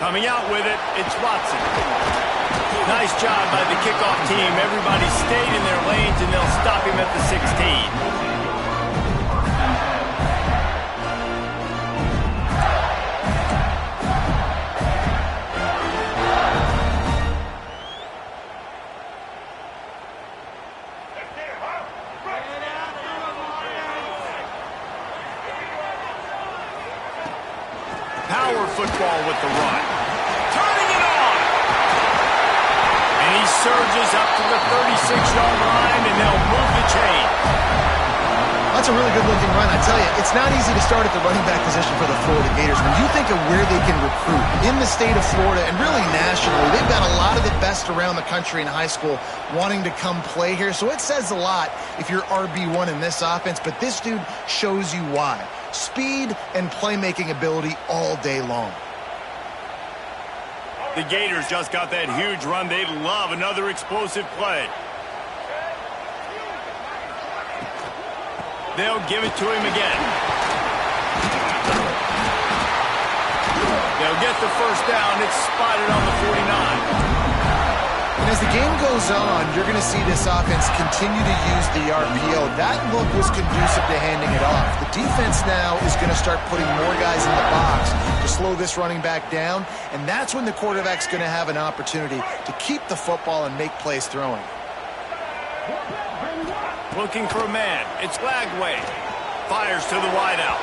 Coming out with it, it's Watson. Nice job by the kickoff team. Everybody stayed in their lanes, and they'll stop him at the 16. Power football with the run. Turning it on. And he surges up to the 36-yard line, and they'll move the chain. That's a really good-looking run. I tell you, it's not easy to start at the running back position for the Florida Gators. When you think of where they can recruit in the state of Florida and really nationally, they've got a lot of the best around the country in high school wanting to come play here. So it says a lot if you're RB1 in this offense, but this dude shows you why. Speed and playmaking ability all day long. The Gators just got that huge run. They'd love another explosive play. They'll give it to him again. They'll get the first down. It's spotted on the 49. And as the game goes on, you're going to see this offense continue to use the RPO. That look was conducive to handing it off. The defense now is going to start putting more guys in the box to slow this running back down, and that's when the quarterback's going to have an opportunity to keep the football and make plays throwing. Looking for a man. It's Lagway. Fires to the wideout.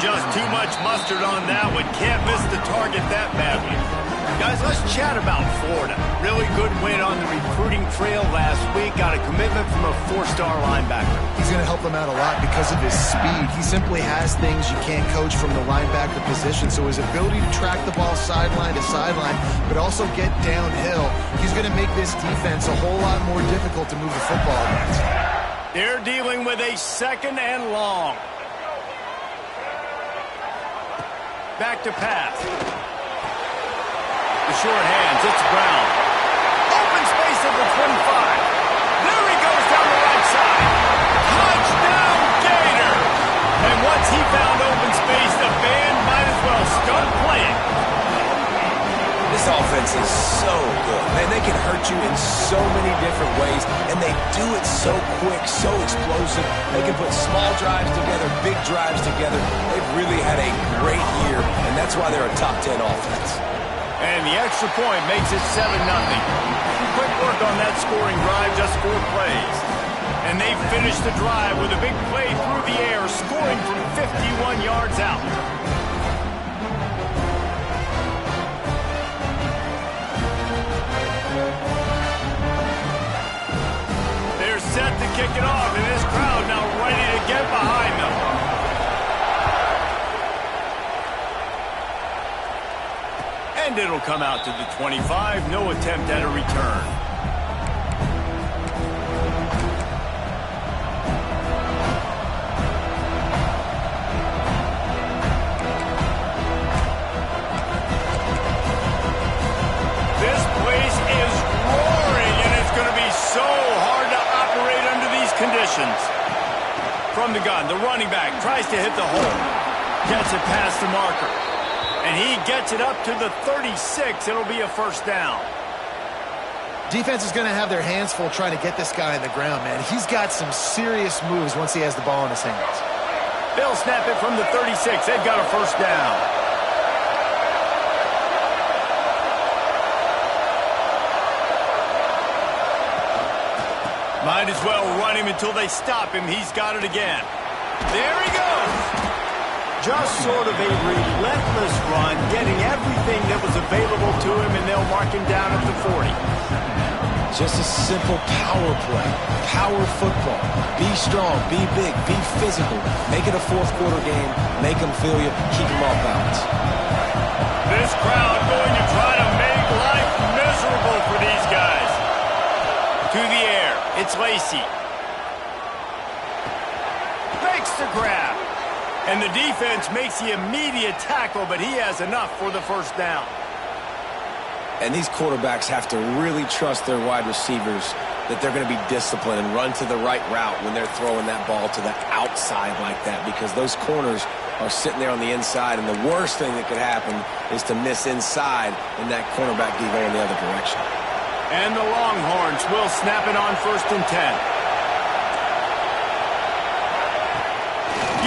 Just too much mustard on that one. Can't miss the target that badly. Guys, let's chat about Florida. Really good win on the recruiting trail last week. Got a commitment from a 4-star linebacker. He's going to help them out a lot because of his speed. He simply has things you can't coach from the linebacker position. So his ability to track the ball sideline to sideline, but also get downhill, he's going to make this defense a whole lot more difficult to move the football against. They're dealing with a 2nd and long. Back to pass. The short hands, it's Brown. Open space at the 25. There he goes down the right side. Touchdown, Gator! And once he found open space, the band might as well start playing. This offense is so good. Man, they can hurt you in so many different ways, and they do it so quick, so explosive. They can put small drives together, big drives together. They've really had a great year, and that's why they're a top 10 offense. And the extra point makes it 7-0. Quick work on that scoring drive, just 4 plays. And they finish the drive with a big play through the air, scoring from 51 yards out. They're set to kick it off, and this crowd now ready to get behind them. And it'll come out to the 25. No attempt at a return. This place is roaring, and it's going to be so hard to operate under these conditions. From the gun, the running back tries to hit the hole. Gets it past the marker. And he gets it up to the 36. It'll be a first down. Defense is going to have their hands full trying to get this guy on the ground, man. He's got some serious moves once he has the ball in his hands. They'll snap it from the 36. They've got a first down. Might as well run him until they stop him. He's got it again. There he goes. Just sort of a relentless run, getting everything that was available to him, and they'll mark him down at the 40. Just a simple power play, power football. Be strong, be big, be physical. Make it a 4th quarter game. Make them feel you, keep them off balance. This crowd going to try to make life miserable for these guys. To the air, it's Lacey. Makes the grab. And the defense makes the immediate tackle, but he has enough for the first down. And these quarterbacks have to really trust their wide receivers. that they're going to be disciplined and run to the right route when they're throwing that ball to the outside like that, because those corners are sitting there on the inside, and the worst thing that could happen is to miss inside and that cornerback be going the other direction. And the Longhorns will snap it on 1st and 10.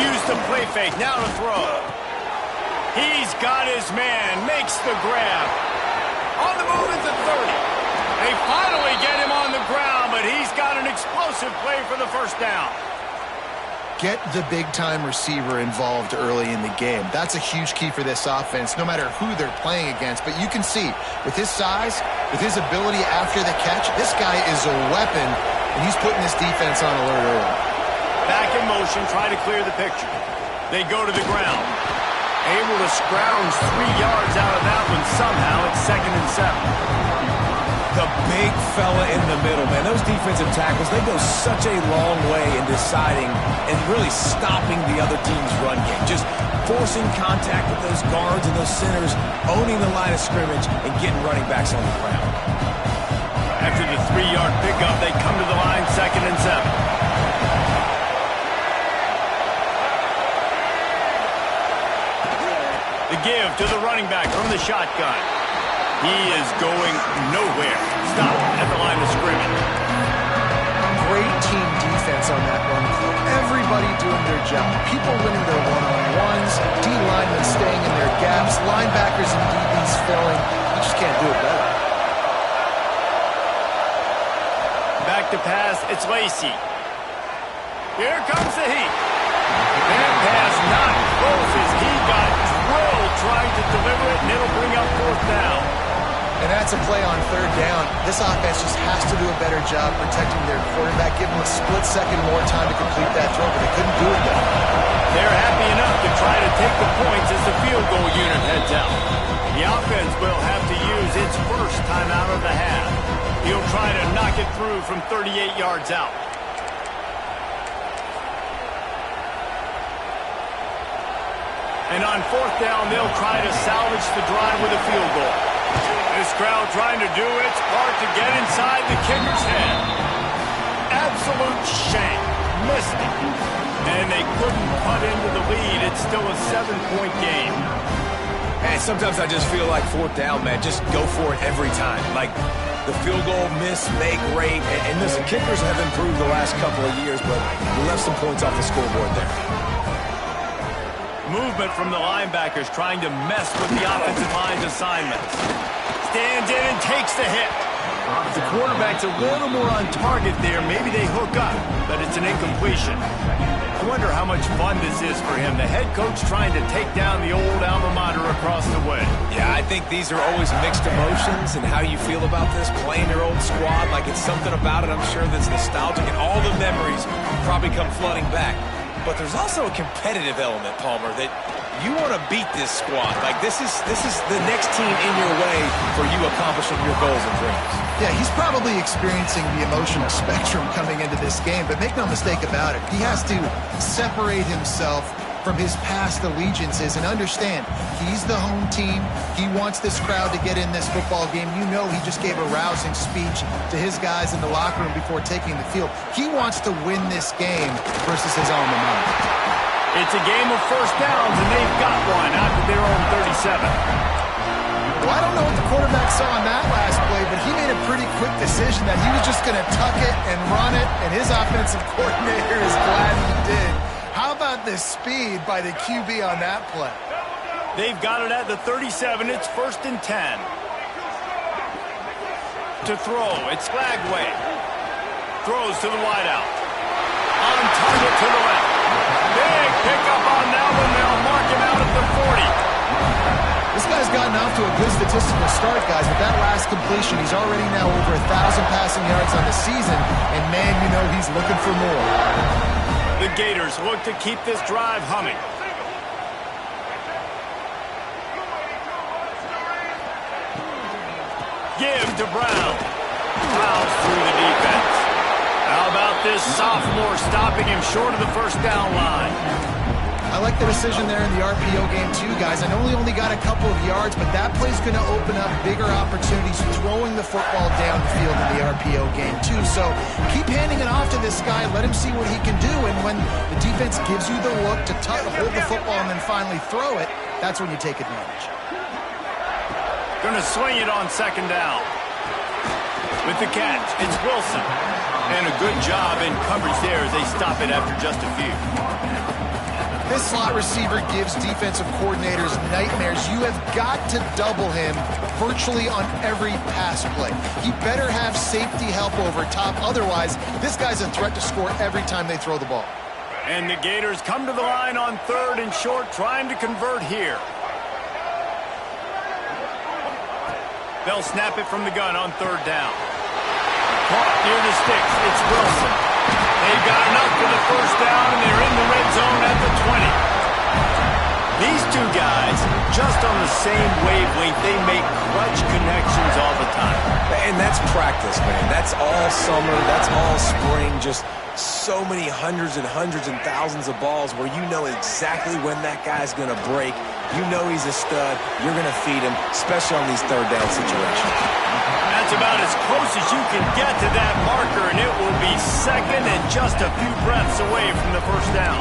Use the play fake, now to throw. He's got his man, makes the grab. On the move at the 30. They finally get him on the ground, but he's got an explosive play for the 1st down. Get the big-time receiver involved early in the game. That's a huge key for this offense, no matter who they're playing against. But you can see, with his size, with his ability after the catch, this guy is a weapon, and he's putting this defense on alert early. Back in motion, try to clear the picture. They go to the ground. Able to scrounge 3 yards out of that one somehow. It's 2nd and 7. The big fella in the middle, man. Those defensive tackles, they go such a long way in deciding and really stopping the other team's run game. Just forcing contact with those guards and those centers, owning the line of scrimmage, and getting running backs on the ground. After the 3-yard pickup, they come to the line, 2nd and 7. The give to the running back from the shotgun. He is going nowhere. Stop at the line of scrimmage. Great team defense on that run play. Everybody doing their job. People winning their one-on-ones, D-linemen staying in their gaps, linebackers and DBs filling. You just can't do it better. Back to pass, it's Lacey. Here comes the heat. That pass not close as he got drilled trying to deliver it, and it'll bring up 4th down. And that's a play on 3rd down. This offense just has to do a better job protecting their quarterback, give him a split second more time to complete that throw, but they couldn't do it though. They're happy enough to try to take the points as the field goal unit heads out. The offense will have to use its first time out of the half. He'll try to knock it through from 38 yards out. And on 4th down, they'll try to salvage the drive with a field goal. This crowd trying to do its part to get inside the kicker's head. Absolute shame. Missed it. And they couldn't cut into the lead. It's still a 7-point game. And sometimes I just feel like 4th down, man, just go for it every time. Like the field goal miss, make rate. And listen, kickers have improved the last couple of years, but we left some points off the scoreboard there. Movement from the linebackers trying to mess with the offensive line's assignments. Stands in and takes the hit. If the quarterback's a little more on target there, maybe they hook up, but it's an incompletion. I wonder how much fun this is for him. The head coach trying to take down the old alma mater across the way. Yeah, I think these are always mixed emotions, and how you feel about this, playing your old squad, like it's something about it, I'm sure, that's nostalgic, and all the memories probably come flooding back. But there's also a competitive element, Palmer, that you want to beat this squad. Like this is the next team in your way for you accomplishing your goals and dreams. Yeah, he's probably experiencing the emotional spectrum coming into this game, but make no mistake about it, he has to separate himself from his past allegiances and understand he's the home team. He wants this crowd to get in this football game. You know he just gave a rousing speech to his guys in the locker room before taking the field. He wants to win this game versus his alma mater. It's a game of 1st downs, and they've got one after their own 37. Well, I don't know what the quarterback saw on that last play, but he made a pretty quick decision that he was just going to tuck it and run it, and his offensive coordinator is glad he did. How about the speed by the QB on that play? They've got it at the 37. It's 1st and 10. To throw, it's Flagway. Throws to the wideout. On target to the left. Big pickup on that one. They'll mark him out at the 40. This guy's gotten off to a good statistical start, guys. With that last completion, he's already now over 1,000 passing yards on the season. And, man, you know he's looking for more. The Gators look to keep this drive humming. Give to Brown. Plows through the defense. How about this sophomore stopping him short of the 1st down line? I like the decision there in the RPO game too, guys. I know he only got a couple of yards, but that play's going to open up bigger opportunities throwing the football down the field in the RPO game too. So keep handing it off to this guy. Let him see what he can do. And when the defense gives you the look to hold the football and then finally throw it, that's when you take advantage. Going to swing it on second down. With the catch, it's Wilson. And a good job in coverage there as they stop it after just a few. This slot receiver gives defensive coordinators nightmares. You have got to double him virtually on every pass play. He better have safety help over top. Otherwise, this guy's a threat to score every time they throw the ball. And the Gators come to the line on 3rd and short, trying to convert here. They'll snap it from the gun on 3rd down. Caught near the sticks. It's Wilson. They've got enough for the 1st down, and they're in the red zone at the 20. These two guys, just on the same wavelength, they make clutch connections all the time. And that's practice, man. That's all summer. That's all spring. Just so many hundreds and thousands of balls where you know exactly when that guy's going to break. You know he's a stud. You're going to feed him, especially on these 3rd down situations. That's about as close as you can get to that marker, and it will be 2nd and just a few breaths away from the 1st down.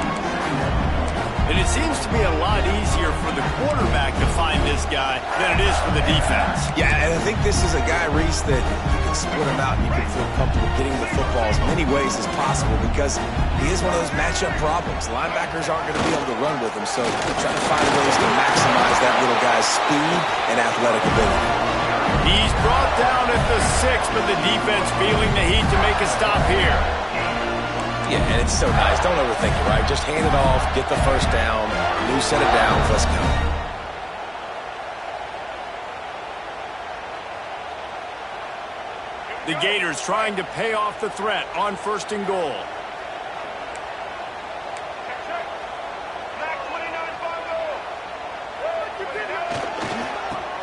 And it seems to be a lot easier for the quarterback to find this guy than it is for the defense. Yeah, and I think this is a guy, Reese, that you can split him out and you can feel comfortable getting the football as many ways as possible because he is one of those matchup problems. Linebackers aren't going to be able to run with him, so try to find ways to maximize that little guy's speed and athletic ability. He's brought down at the 6, but the defense feeling the heat to make a stop here. Yeah, and it's so nice. Don't overthink it, right? Just hand it off, get the 1st down, new set of downs, let's go. The Gators trying to pay off the threat on 1st and goal.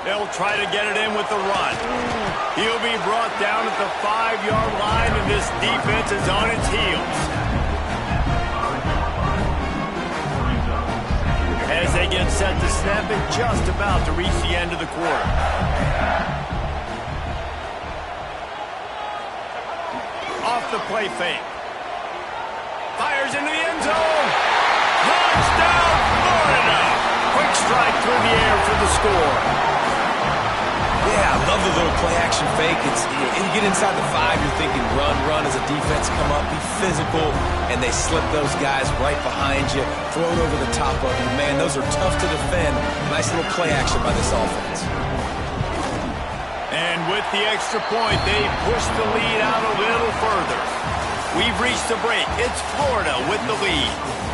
They'll try to get it in with the run. He'll be brought down at the 5-yard line, and this defense is on its heels. As they get set to snap it, just about to reach the end of the quarter. Off the play fake. Fires into the end zone. Touchdown, Florida! Quick strike through the air for the score. Yeah, I love the little play-action fake. You get inside the 5, you're thinking run as a defense, come up, be physical, and they slip those guys right behind you, throw it over the top of you. Man, those are tough to defend. Nice little play-action by this offense. And with the extra point, they push the lead out a little further. We've reached the break. It's Florida with the lead.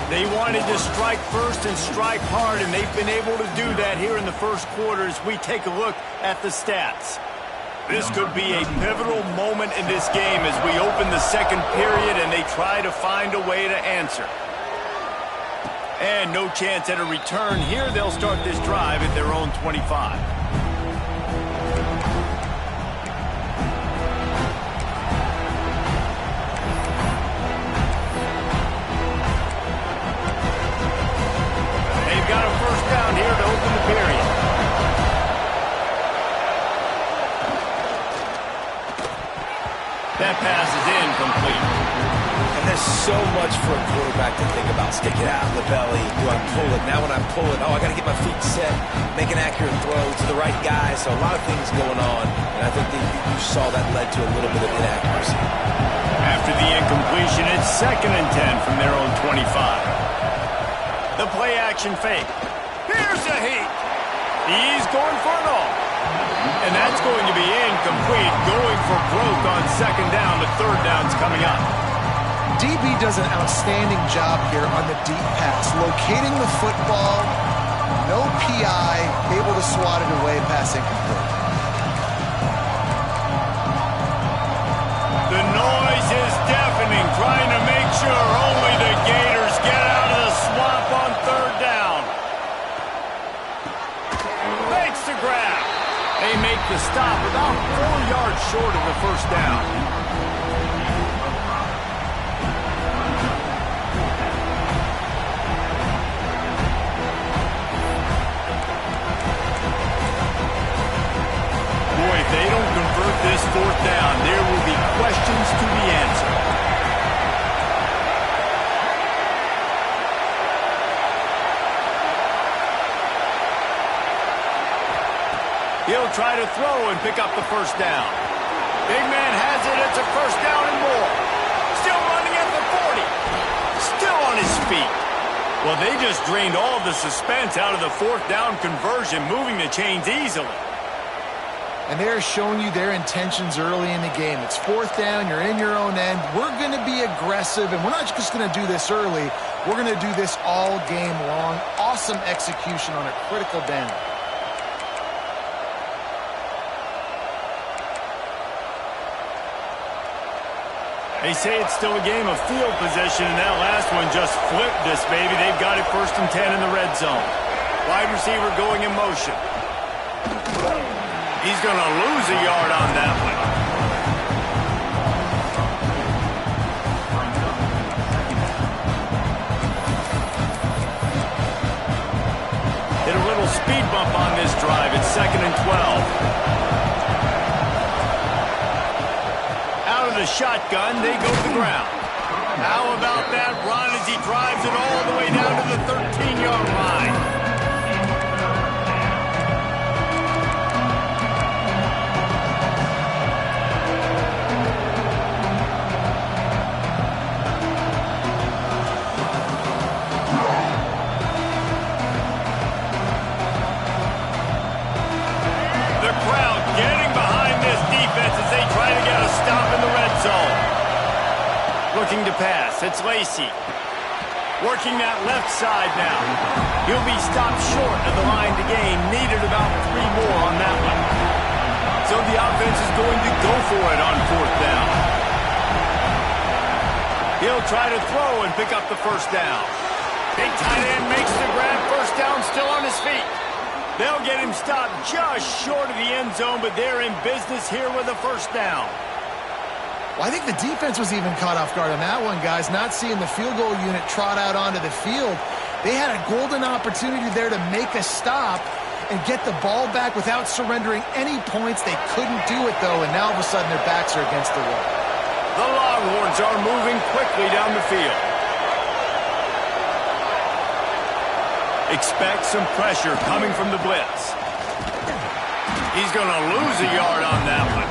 They wanted to strike first and strike hard, and they've been able to do that here in the 1st quarter as we take a look at the stats. This could be a pivotal moment in this game as we open the 2nd period and they try to find a way to answer. And no chance at a return here. They'll start this drive at their own 25. Got a 1st down here to open the period. That pass is incomplete. And there's so much for a quarterback to think about. Stick it out of the belly. Do I pull it? Now when I pull it, I got to get my feet set, make an accurate throw to the right guy. So a lot of things going on. And I think that you saw that led to a little bit of inaccuracy. After the incompletion, it's 2nd and 10 from their own 25. The play-action fake. Here's a heat. He's going for it all. And that's going to be incomplete. Going for broke on 2nd down. The 3rd down's coming up. DB does an outstanding job here on the deep pass. Locating the football, no PI, able to swat it away, pass incomplete. The noise is deafening, trying to make sure only the Gators get out of the swamp on 3rd down. Makes the grab. They make the stop about 4 yards short of the 1st down. He'll try to throw and pick up the first down. Big man has it. It's a first down and more. Still running at the 40. Still on his feet. Well, they just drained all the suspense out of the fourth down conversion, moving the chains easily. And they're showing you their intentions early in the game. It's fourth down. You're in your own end. We're going to be aggressive, and we're not just going to do this early. We're going to do this all game long. Awesome execution on a critical down. They say it's still a game of field position, and that last one just flipped this baby. They've got it 1st and 10 in the red zone. Wide receiver going in motion. He's going to lose a yard on that one. Hit a little speed bump on this drive. It's 2nd and 12. The shotgun, they go to the ground. How about that run as he drives it all the way down to the 13-yard line? The crowd getting behind this defense as they try to get a stop in the red zone. Looking to pass. It's Lacy. Working that left side now. He'll be stopped short of the line to gain. Needed about 3 more on that one. So the offense is going to go for it on 4th down. He'll try to throw and pick up the first down. Big tight end makes the grab. First down, still on his feet. They'll get him stopped just short of the end zone, but they're in business here with a first down. Well, I think the defense was even caught off guard on that one, guys. Not seeing the field goal unit trot out onto the field. They had a golden opportunity there to make a stop and get the ball back without surrendering any points. They couldn't do it, though, and now all of a sudden their backs are against the wall. The Longhorns are moving quickly down the field. Expect some pressure coming from the blitz. He's going to lose a yard on that one.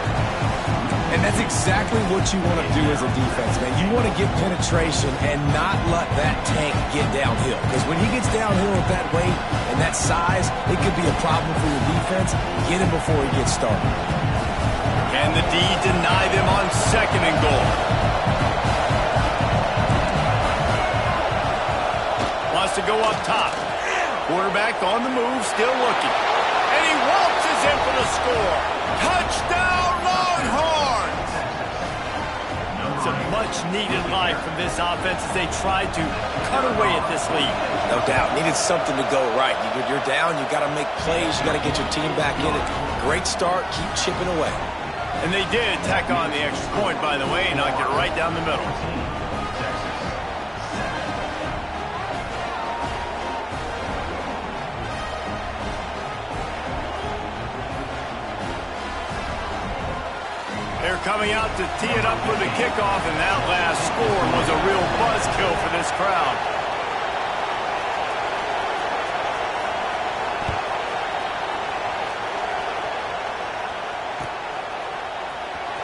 And that's exactly what you want to do as a defense, man. You want to get penetration and not let that tank get downhill. Because when he gets downhill with that weight and that size, it could be a problem for your defense. Get him before he gets started. Can the D deny them on 2nd and goal? Wants to go up top. Quarterback on the move, still looking. And he waltzes in for the score. Touchdown, Longhorns! It's a much-needed life from this offense as they try to cut away at this lead. No doubt. Needed something to go right. You're down. You got to make plays. You got to get your team back in it. Great start. Keep chipping away. And they did tack on the extra point, by the way, and knocked it right down the middle. They're coming out to tee it up for the kickoff, and that last score was a real buzzkill for this crowd.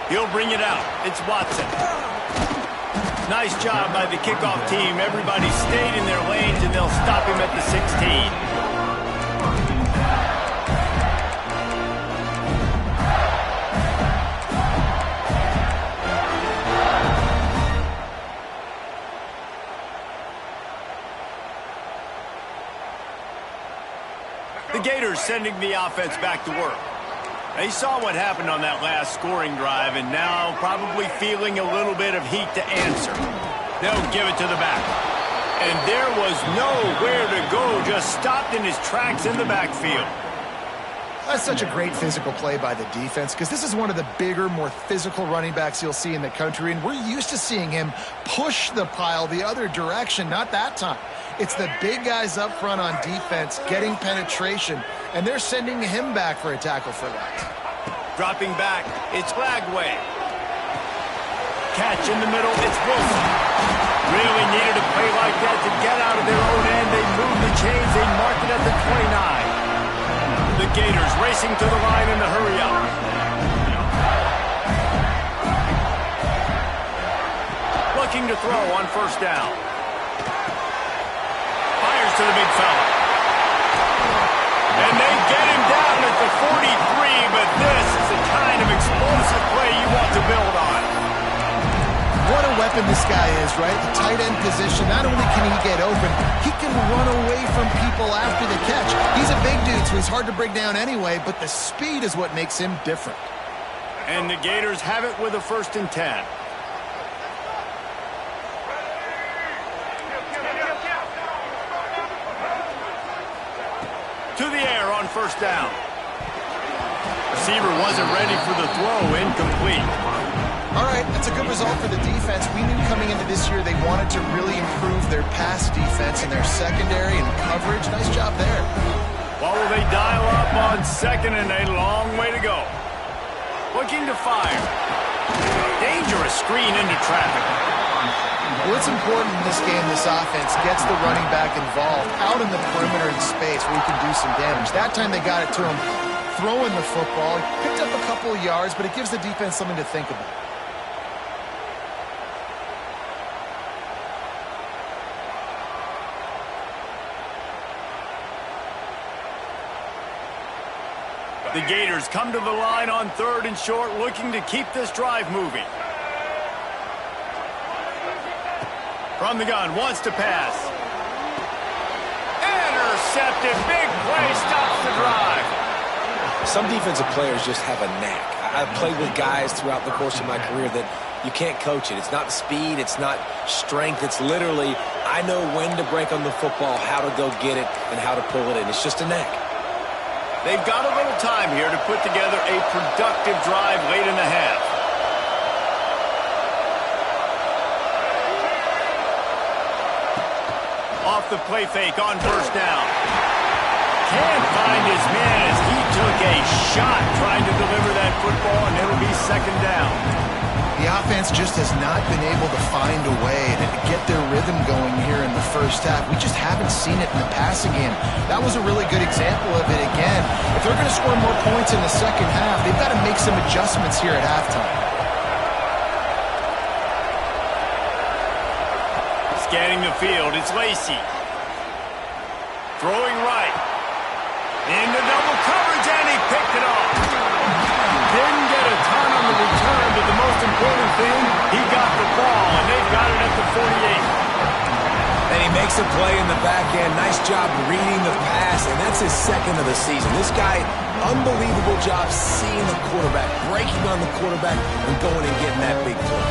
He'll bring it out. It's Watson. Nice job by the kickoff team. Everybody stayed in their lanes, and they'll stop him at the 16. The Gators sending the offense back to work. They saw what happened on that last scoring drive, and now probably feeling a little bit of heat to answer. They'll give it to the back. And there was nowhere to go, just stopped in his tracks in the backfield. That's such a great physical play by the defense because this is one of the bigger, more physical running backs you'll see in the country, and we're used to seeing him push the pile the other direction, not that time. It's the big guys up front on defense getting penetration, and they're sending him back for a tackle for loss. Dropping back, it's Lagway. Catch in the middle, it's Wilson. Really needed a play like that to get out of their own end. They moved the chains, they marked it at the 29. The Gators racing to the line in the hurry up. Looking to throw on first down. Fires to the big fella. And they get him down at the 43, but this is the kind of explosive play you want to build on. What a weapon this guy is, right? The tight end position, not only can he get open, he can run away from people after the catch. He's a big dude, so he's hard to bring down anyway, but the speed is what makes him different. And the Gators have it with a 1st and 10. To the air on first down. Receiver wasn't ready for the throw, incomplete. All right, that's a good result for the defense. We knew coming into this year they wanted to really improve their pass defense and their secondary and coverage. Nice job there. Well, will they dial up on 2nd and a long way to go? Looking to fire. Dangerous screen into traffic. Well, it's important in this game, this offense gets the running back involved out in the perimeter in space where he can do some damage. That time they got it to him throwing the football. He picked up a couple of yards, but it gives the defense something to think about. The Gators come to the line on 3rd and short, looking to keep this drive moving. From the gun, wants to pass. Intercepted, big play, stops the drive. Some defensive players just have a knack. I've played with guys throughout the course of my career that you can't coach it. It's not speed, it's not strength. It's literally, I know when to break on the football, how to go get it, and how to pull it in. It's just a knack. They've got a little time here to put together a productive drive late in the half. Off the play fake on first down. Can't find his man as he took a shot trying to deliver that football, and it'll be 2nd down. The offense just has not been able to find a way to get their rhythm going here in the first half. We just haven't seen it in the passing game. That was a really good example of it again. If they're going to score more points in the second half, they've got to make some adjustments here at halftime. Scanning the field, it's Lacey. Throwing right. Into double coverage, and he picked it off. Didn't get a ton on the return, but the most important thing, he got the ball, and they've got it at the 48. And he makes a play in the back end. Nice job reading the pass, and that's his 2nd of the season. This guy, unbelievable job seeing the quarterback, breaking on the quarterback, and going and getting that big play.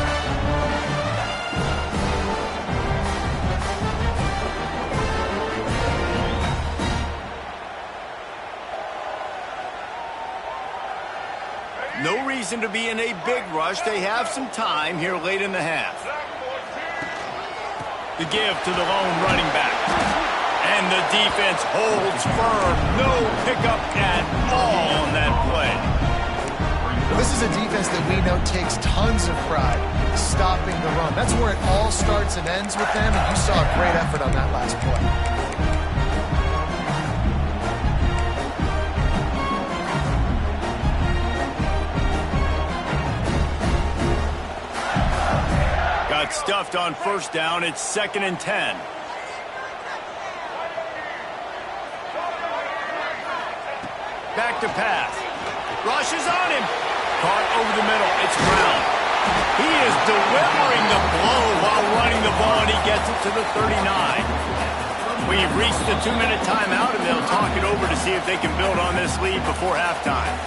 No reason to be in a big rush. They have some time here late in the half. The give to the lone running back. And the defense holds firm. No pickup at all on that play. This is a defense that we know takes tons of pride stopping the run. That's where it all starts and ends with them, and you saw a great effort on that last play. Got stuffed on first down. It's 2nd and 10. Back to pass. Rush is on him. Caught over the middle. It's Brown. He is delivering the blow while running the ball, and he gets it to the 39. We've reached the 2-minute timeout, and they'll talk it over to see if they can build on this lead before halftime.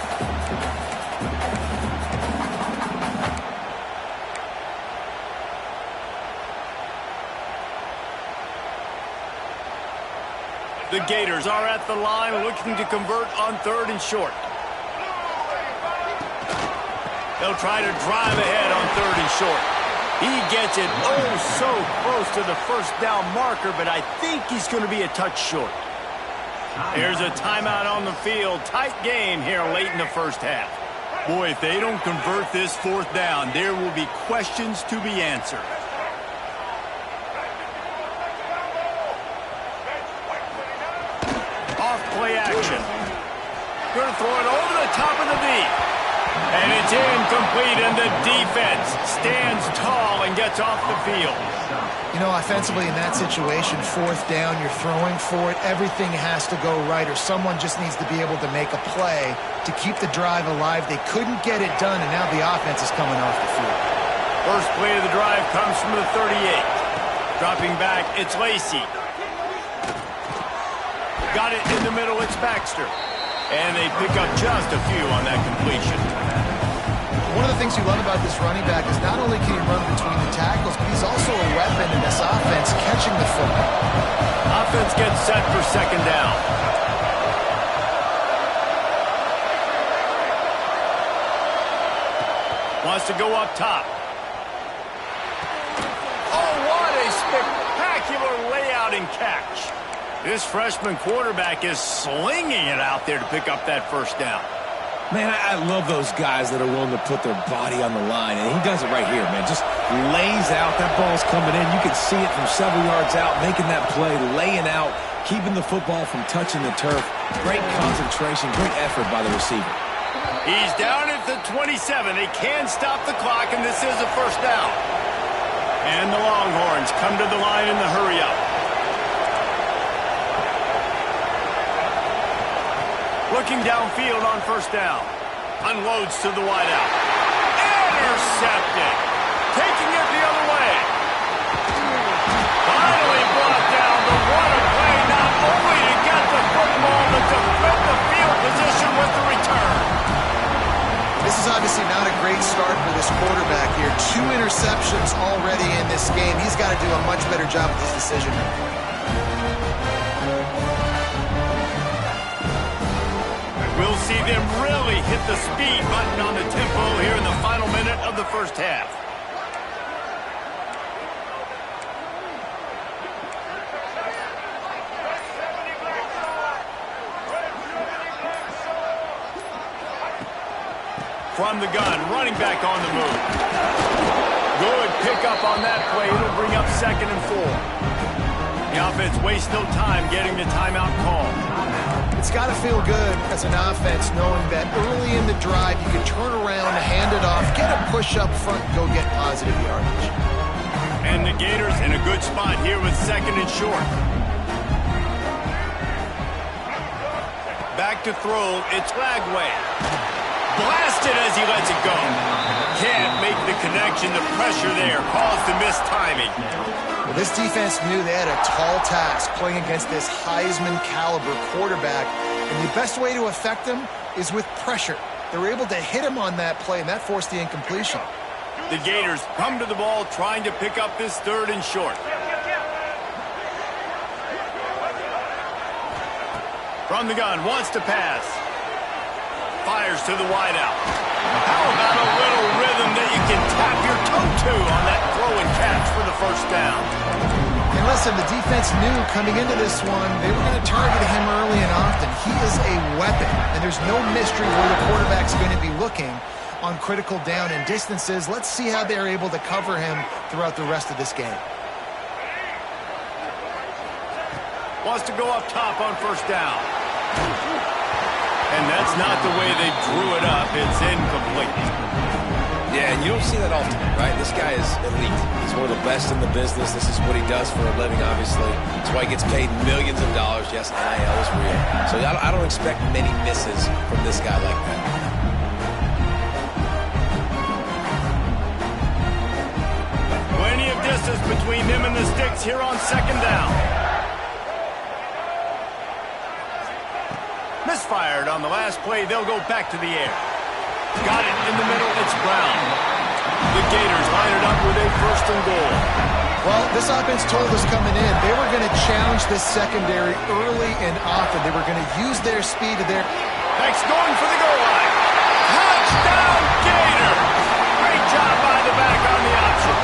The Gators are at the line looking to convert on 3rd and short. They'll try to drive ahead on 3rd and short. He gets it so close to the first down marker, but I think he's going to be a touch short. There's a timeout on the field. Tight game here late in the first half. Boy, if they don't convert this 4th down, there will be questions to be answered. Play action. Going to throw it over the top of the deep. And it's incomplete, and the defense stands tall and gets off the field. You know, offensively in that situation, fourth down, you're throwing for it. Everything has to go right, or someone just needs to be able to make a play to keep the drive alive. They couldn't get it done, and now the offense is coming off the field. First play of the drive comes from the 38. Dropping back, it's Lacey. Got it in the middle, it's Baxter. And they pick up just a few on that completion. One of the things you love about this running back is not only can he run between the tackles, but he's also a weapon in this offense catching the football. Offense gets set for second down. Wants to go up top. Oh, what a spectacular layout and catch. This freshman quarterback is slinging it out there to pick up that first down. Man, I love those guys that are willing to put their body on the line, and he does it right here, man. Just lays out. That ball's coming in. You can see it from several yards out, making that play, laying out, keeping the football from touching the turf. Great concentration, great effort by the receiver. He's down at the 27. They can stop the clock, and this is a first down. And the Longhorns come to the line in the hurry-up. Looking downfield on first down. Unloads to the wideout. Intercepted. Taking it the other way. Finally brought down. But what a play, not only to get the football, but to flip the field position with the return. This is obviously not a great start for this quarterback here. 2 interceptions already in this game. He's got to do a much better job with this decision. We'll see them really hit the speed button on the tempo here in the final minute of the first half. From the gun, running back on the move. Good pickup on that play. It'll bring up 2nd and 4. The offense wastes no time getting the timeout call. It's got to feel good as an offense knowing that early in the drive you can turn around, hand it off, get a push up front, and go get positive yardage. And the Gators in a good spot here with 2nd and short. Back to throw, it's Lagway. Blasted as he lets it go. Can't make the connection. The pressure there caused the missed timing. Well, this defense knew they had a tall task playing against this Heisman-caliber quarterback, and the best way to affect him is with pressure. They were able to hit him on that play, and that forced the incompletion. The Gators come to the ball trying to pick up this 3rd and short. From the gun, wants to pass. Fires to the wideout. How about a little rhythm that you can tap your toe to on that throw and catch for the first down? And listen, the defense knew coming into this one, they were going to target him early and often. He is a weapon, and there's no mystery where the quarterback's going to be looking on critical down and distances. Let's see how they're able to cover him throughout the rest of this game. Wants to go up top on first down. And that's not the way they drew it up. It's incomplete. Yeah, and you don't see that often, right? This guy is elite. He's one of the best in the business. This is what he does for a living, obviously. That's why he gets paid millions of dollars. Yes, NIL is real. So I don't expect many misses from this guy like that. Plenty of distance between them and the sticks here on 2nd down. Misfired on the last play. They'll go back to the air. Got it in the middle. It's Brown. The Gators line it up with a 1st and goal. Well, this offense told us coming in they were going to challenge this secondary early and often. They were going to use their speed to their... Next going for the goal line. Touchdown, Gators! Great job by the back on the option.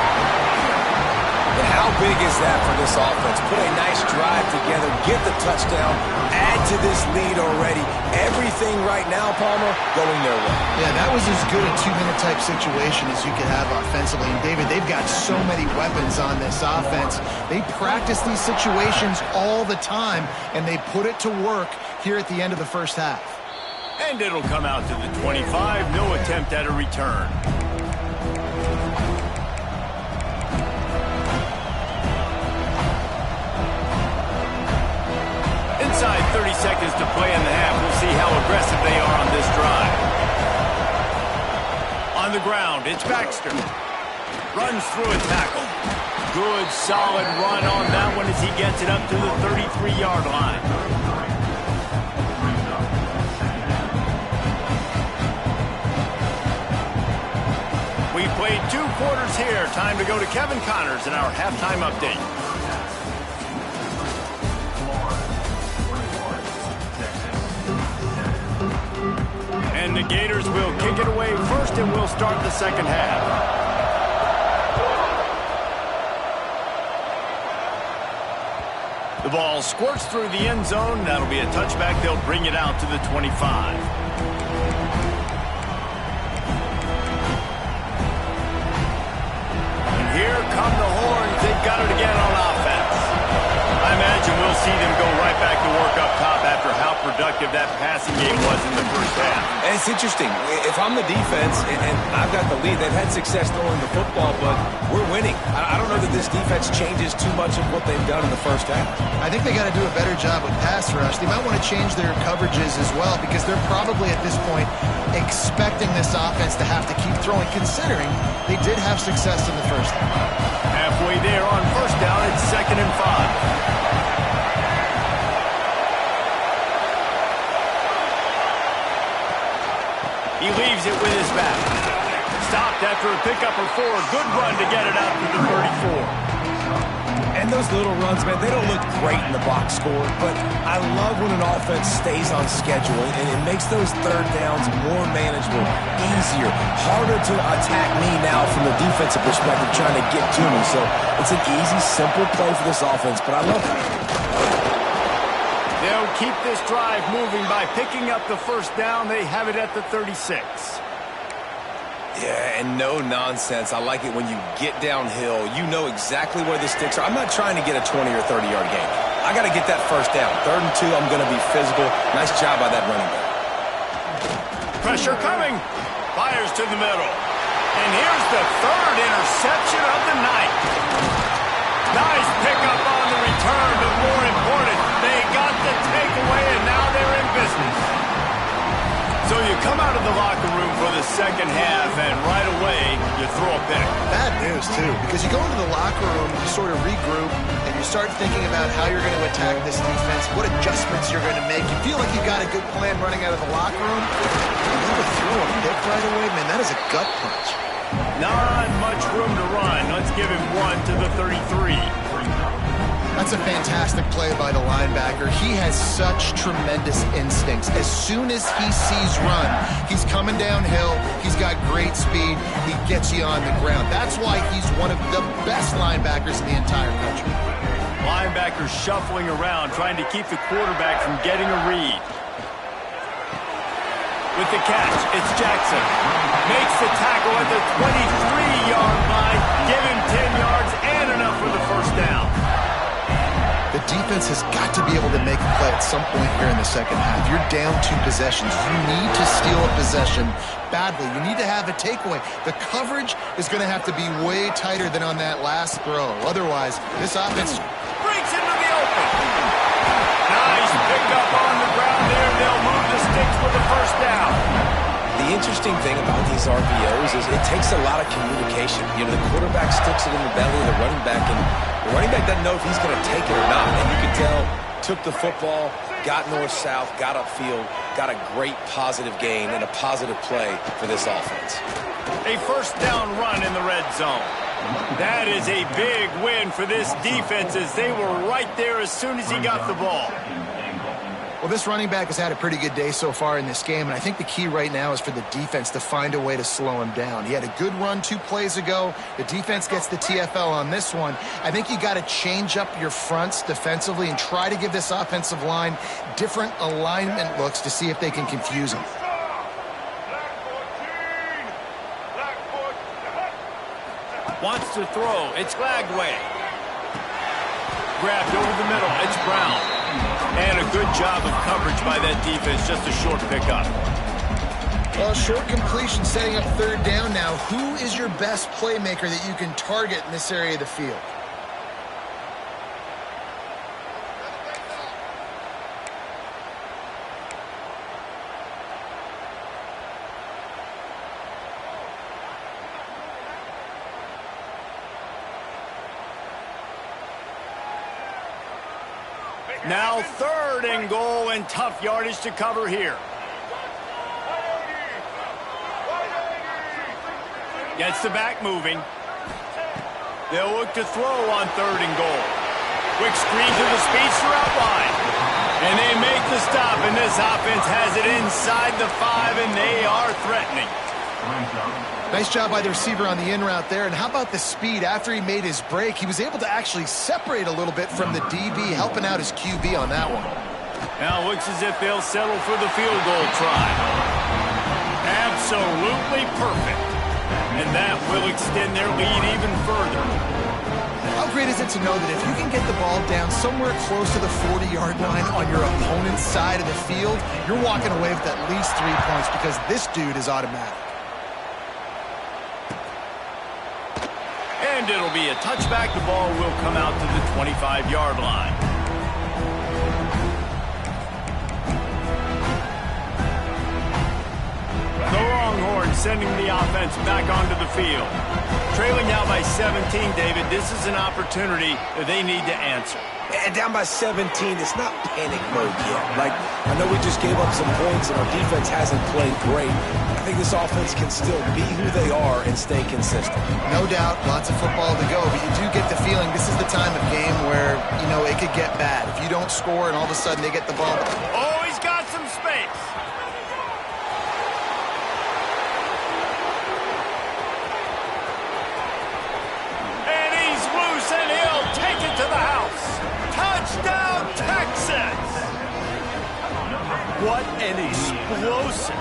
And how big is that for this offense? Put a nice drive together, get the touchdown, add to this lead already. Everything right now, Palmer, going their way. Yeah, that was as good a 2-minute type situation as you could have offensively. And David, they've got so many weapons on this offense. They practice these situations all the time, and they put it to work here at the end of the first half. And it'll come out to the 25. No attempt at a return. Inside 30 seconds to play in the half. We'll see how aggressive they are on this drive. On the ground, it's Baxter. Runs through a tackle. Good, solid run on that one as he gets it up to the 33-yard line. We played 2 quarters here. Time to go to Kevin Connors in our halftime update. And the Gators will kick it away first, and we'll start the second half. The ball squirts through the end zone. That'll be a touchback. They'll bring it out to the 25. And here come the Horns. They've got it again on offense. I imagine we'll see them go right back to work up top after how productive that passing game was in the first half. And it's interesting. If I'm the defense and I've got the lead, they've had success throwing the football, but we're winning. I don't know that this defense changes too much of what they've done in the first half. I think they got to do a better job with pass rush. They might want to change their coverages as well because they're probably at this point expecting this offense to have to keep throwing, considering they did have success in the first half. Halfway there on first down, it's 2nd and 5. He leaves it with his back. Stopped after a pickup of 4. Good run to get it out to the 34. And those little runs, man, they don't look great in the box score, but I love when an offense stays on schedule, and it makes those third downs more manageable, easier, harder to attack me now from the defensive perspective trying to get to me. So it's an easy, simple play for this offense, but I love it. They'll keep this drive moving by picking up the first down. They have it at the 36. Yeah, and no nonsense. I like it when you get downhill. You know exactly where the sticks are. I'm not trying to get a 20 or 30-yard gain. I got to get that first down. 3rd and 2, I'm going to be physical. Nice job by that running back. Pressure coming. Fires to the middle. And here's the 3rd interception of the night. Nice pickup on the return, but more important, they got the takeaway, and now they're in business. So you come out of the locker room for the second half, and right away, you throw a pick. Bad news, too, because you go into the locker room, you sort of regroup, and you start thinking about how you're going to attack this defense, what adjustments you're going to make. You feel like you got a good plan running out of the locker room, and then to throw a pick right away, man, that is a gut punch. Not much room to run. Let's give him 1 to the 33. That's a fantastic play by the linebacker. He has such tremendous instincts. As soon as he sees run, he's coming downhill. He's got great speed. He gets you on the ground. That's why he's one of the best linebackers in the entire country. Linebackers shuffling around, trying to keep the quarterback from getting a read. With the catch, it's Jackson. Makes the tackle at the 23-yard line. Give him 10 yards and enough for the first down. The defense has got to be able to make a play at some point here in the second half. You're down 2 possessions. You need to steal a possession badly. You need to have a takeaway. The coverage is going to have to be way tighter than on that last throw. Otherwise, this offense breaks into the open. Nice pickup on the ground there. They'll move the sticks for the first down. The interesting thing about these RPOs is it takes a lot of communication. You know, the quarterback sticks it in the belly of the running back, and the running back doesn't know if he's going to take it or not. And you can tell, took the football, got north-south, got upfield, got a great positive gain and a positive play for this offense. A first down run in the red zone. That is a big win for this defense as they were right there as soon as he got the ball. Well, this running back has had a pretty good day so far in this game, and I think the key right now is for the defense to find a way to slow him down. He had a good run 2 plays ago. The defense gets the TFL on this one. I think you got to change up your fronts defensively and try to give this offensive line different alignment looks to see if they can confuse him. Wants to throw. It's Glagway. Grabbed over the middle. It's Brown. And a good job of coverage by that defense, just a short pickup. Well, short completion setting up third down now. Who is your best playmaker that you can target in this area of the field? Now 3rd and goal, and tough yardage to cover here. Gets the back moving. They'll look to throw on 3rd and goal. Quick screen to the speedster out wide. And they make the stop, and this offense has it inside the 5, and they are threatening. Nice job by the receiver on the in route there. And how about the speed? After he made his break, he was able to actually separate a little bit from the DB, helping out his QB on that one. Now it looks as if they'll settle for the field goal try. Absolutely perfect. And that will extend their lead even further. How great is it to know that if you can get the ball down somewhere close to the 40-yard line on your opponent's side of the field, you're walking away with at least 3 points because this dude is automatic. And it'll be a touchback. The ball will come out to the 25-yard line. The Longhorns sending the offense back onto the field. Trailing now by 17, David. This is an opportunity that they need to answer. And down by 17, it's not panic mode yet. Like, I know we just gave up some points and our defense hasn't played great. I think this offense can still be who they are and stay consistent. No doubt, lots of football to go, but you do get the feeling this is the time of game where, you know, it could get bad. If you don't score and all of a sudden they get the ball. Oh, he's got some space. And he's loose, and he'll take it to the house. Touchdown, Texas! What an explosive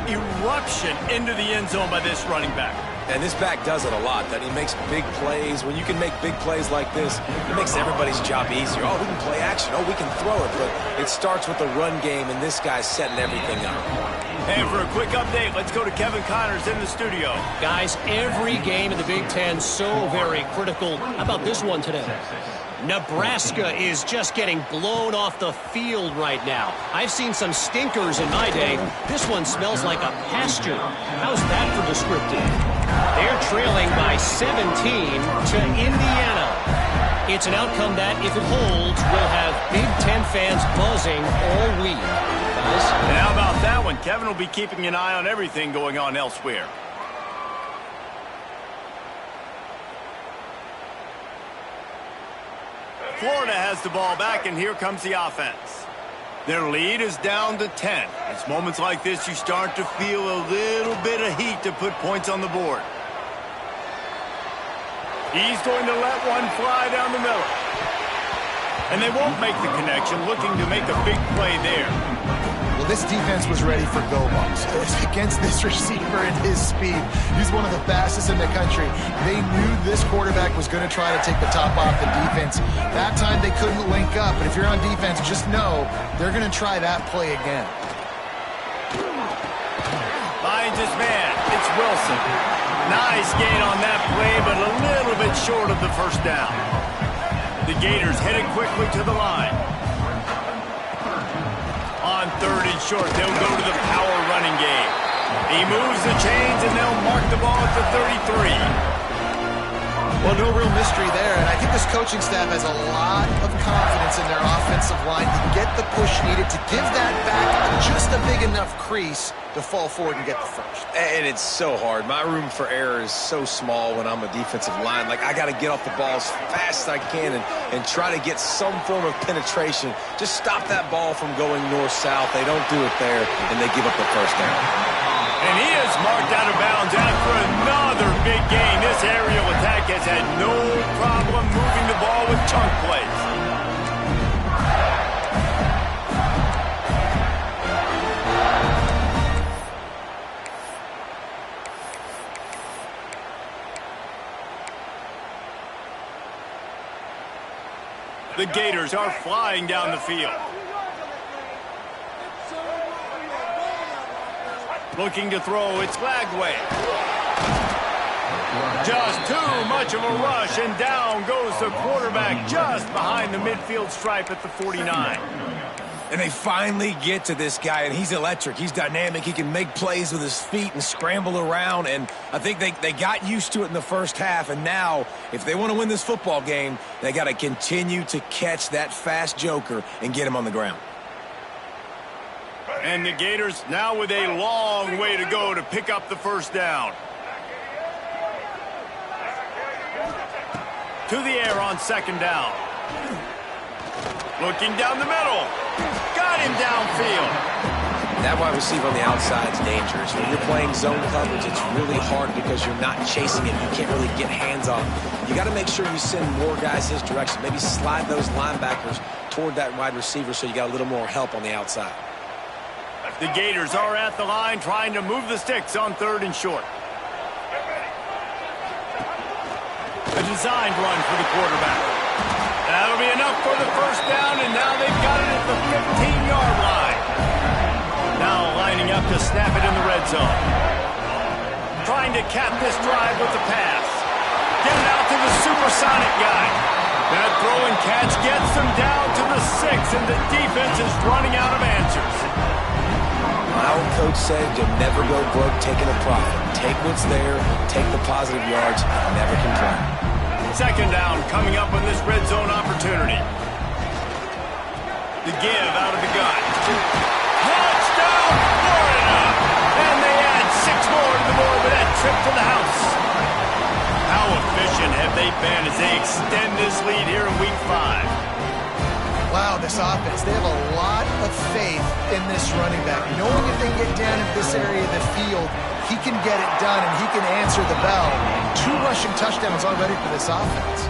eruption into the end zone by this running back. And this back does it a lot. That he makes big plays. When you can make big plays like this, it makes everybody's job easier. Oh, we can play action. Oh, we can throw it. But it starts with the run game, and this guy's setting everything up. And for a quick update, let's go to Kevin Connors in the studio. Guys, every game in the Big Ten so very critical. How about this one today? Nebraska is just getting blown off the field right now. I've seen some stinkers in my day. This one smells like a pasture. How's that for descriptive? They're trailing by 17 to Indiana. It's an outcome that, if it holds, will have Big Ten fans buzzing all week. Guys? And how about that one? Kevin will be keeping an eye on everything going on elsewhere. Florida has the ball back, and here comes the offense. Their lead is down to 10. It's moments like this you start to feel a little bit of heat to put points on the board. He's going to let one fly down the middle. And they won't make the connection, looking to make a big play there. Well, this defense was ready for go balls against this receiver and his speed. He's one of the fastest in the country. They knew this quarterback was going to try to take the top off the defense. That time they couldn't link up, but if you're on defense, just know they're going to try that play again. Finds his man. It's Wilson. Nice gain on that play, but a little bit short of the first down. The Gators headed quickly to the line. On 3rd and short, they'll go to the power running game. He moves the chains, and they'll mark the ball at the 33. Well, no real mystery there, and I think this coaching staff has a lot of confidence in their offensive line to get the push needed to give that back just a big enough crease to fall forward and get the first. And it's so hard. My room for error is so small when I'm a defensive line. Like, I got to get off the ball as fast as I can and try to get some form of penetration. Just stop that ball from going north-south. They don't do it there, and they give up the first down. And he is marked out of bounds after another big gain. This aerial attack has had no problem moving the ball with chunk plays. The Gators are flying down the field. Looking to throw, it's Lagway. Just too much of a rush, and down goes the quarterback just behind the midfield stripe at the 49. And they finally get to this guy, and he's electric. He's dynamic. He can make plays with his feet and scramble around, and I think they got used to it in the first half, and now, if they want to win this football game, they got to continue to catch that fast joker and get him on the ground. And the Gators now with a long way to go to pick up the first down. To the air on second down. Looking down the middle. Got him downfield. That wide receiver on the outside is dangerous. When you're playing zone coverage, it's really hard because you're not chasing him. You can't really get hands on. You got to make sure you send more guys his direction. Maybe slide those linebackers toward that wide receiver so you got a little more help on the outside. The Gators are at the line trying to move the sticks on 3rd and short. A designed run for the quarterback. That'll be enough for the first down, and now they've got it at the 15-yard line. Now lining up to snap it in the red zone. Trying to cap this drive with the pass. Get it out to the supersonic guy. That throw and catch gets them down to the 6, and the defense is running out of answers. My old coach said you'll never go broke taking a profit. Take what's there, take the positive yards, never complain. Second down coming up on this red zone opportunity. The give out of the gun. Touchdown, Florida! And they add 6 more to the board with that trip to the house. How efficient have they been as they extend this lead here in Week 5? Wow, this offense, they have a lot of faith in this running back. Knowing if they get down in this area of the field, he can get it done and he can answer the bell. 2 rushing touchdowns already for this offense.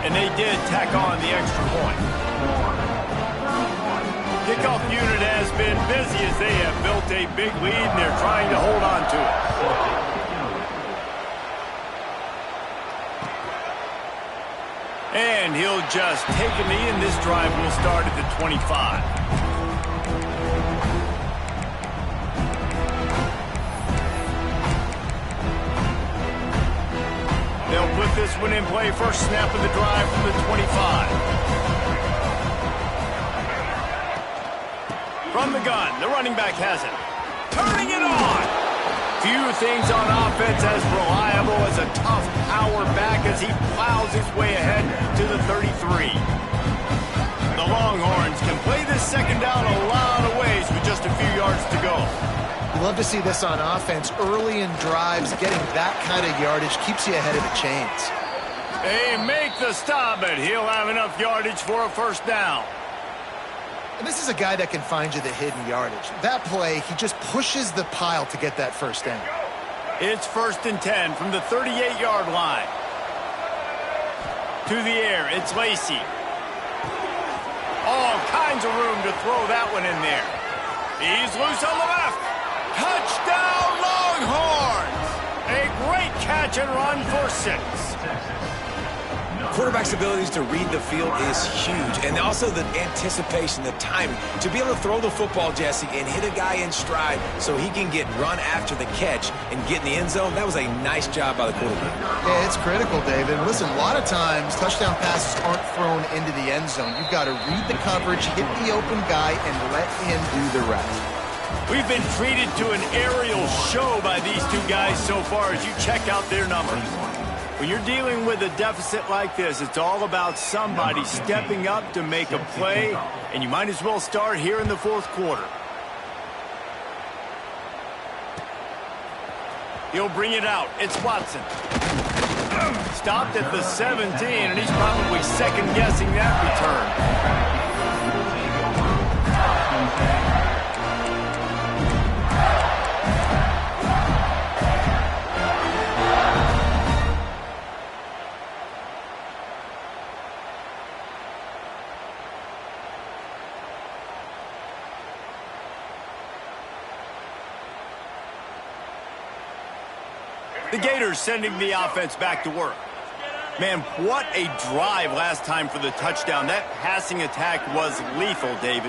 And they did tack on the extra point. Kickoff unit has been busy as they have built a big lead and they're trying to hold on to it. And he'll just take a knee, and this drive will start at the 25. They'll put this one in play. First snap of the drive from the 25. From the gun, the running back has it. Turning it on. Few things on offense as reliable as a tough power back as he plows his way ahead to the 33. The Longhorns can play this second down a lot of ways with just a few yards to go. You love to see this on offense. Early in drives, getting that kind of yardage keeps you ahead of the chains. They make the stop, but he'll have enough yardage for a first down. And this is a guy that can find you the hidden yardage. That play, he just pushes the pile to get that first down. It's 1st and 10 from the 38-yard line. To the air, it's Lacey. All kinds of room to throw that one in there. He's loose on the left. Touchdown, Longhorns! A great catch and run for 6. Quarterback's abilities to read the field is huge, and also the anticipation, the timing. To be able to throw the football, Jesse, and hit a guy in stride so he can get run after the catch and get in the end zone, that was a nice job by the quarterback. Yeah, it's critical, David. And listen, a lot of times touchdown passes aren't thrown into the end zone. You've got to read the coverage, hit the open guy, and let him do the rest. We've been treated to an aerial show by these 2 guys so far as you check out their numbers. When you're dealing with a deficit like this, it's all about somebody stepping up to make a play, and you might as well start here in the 4th quarter. He'll bring it out. It's Watson. Stopped at the 17, and he's probably second-guessing that return. The Gators sending the offense back to work. Man, what a drive last time for the touchdown. That passing attack was lethal, David.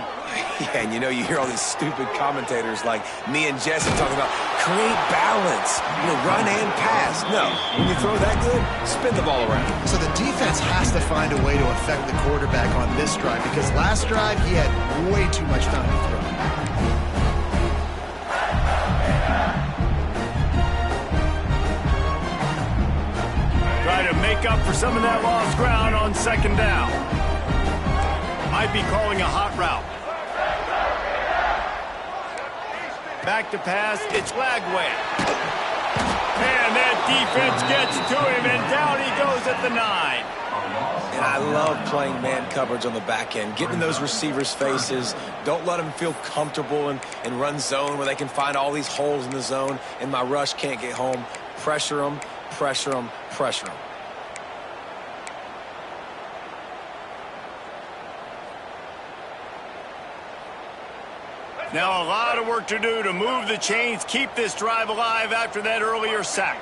Yeah, and you hear all these stupid commentators like me and Jesse talking about create balance, run and pass. No, when you throw that good, spin the ball around. So the defense has to find a way to affect the quarterback on this drive because last drive he had way too much time to throw. Try to make up for some of that lost ground on second down. Might be calling a hot route. Back to pass, it's Lagway. And that defense gets to him, and down he goes at the 9. And I love playing man coverage on the back end, getting in those receivers' faces. Don't let them feel comfortable and run zone where they can find all these holes in the zone, and my rush can't get home. Pressure them, pressure them, pressure them. Now a lot of work to do to move the chains, keep this drive alive after that earlier sack.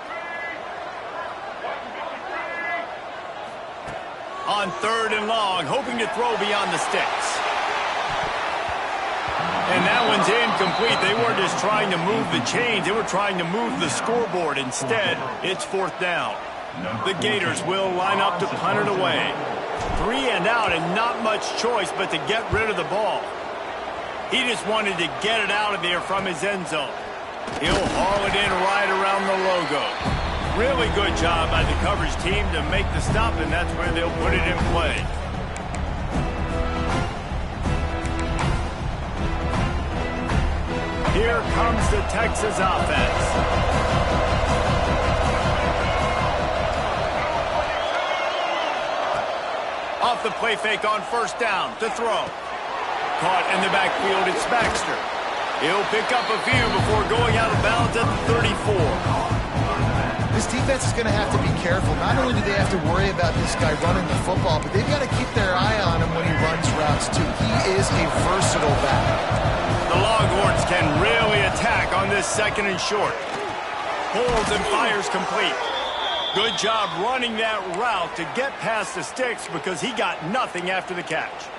On 3rd and long, hoping to throw beyond the sticks. And that one's incomplete. They weren't just trying to move the chains, they were trying to move the scoreboard. Instead, it's 4th down. The Gators will line up to punt it away. 3 and out and not much choice but to get rid of the ball. He just wanted to get it out of there from his end zone. He'll haul it in right around the logo. Really good job by the coverage team to make the stop, and that's where they'll put it in play. Here comes the Texas offense. Off the play fake on 1st down to throw. Caught in the backfield, it's Baxter. He'll pick up a few before going out of bounds at the 34. This defense is going to have to be careful. Not only do they have to worry about this guy running the football, but they've got to keep their eye on him when he runs routes, too. He is a versatile back. The Longhorns can really attack on this 2nd and short. Pulls and fires complete. Good job running that route to get past the sticks because he got nothing after the catch.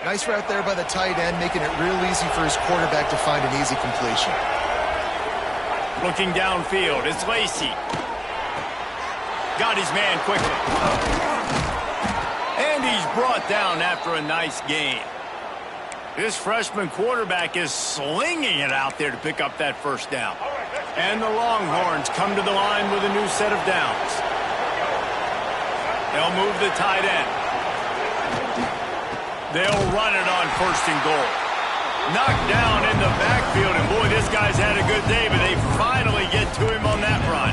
Nice route there by the tight end, making it real easy for his quarterback to find an easy completion. Looking downfield, it's Lacey. Got his man quickly. And he's brought down after a nice gain. This freshman quarterback is slinging it out there to pick up that 1st down. And the Longhorns come to the line with a new set of downs. They'll move the tight end. They'll run it on 1st and goal. Knocked down in the backfield, and boy, this guy's had a good day, but they finally get to him on that run.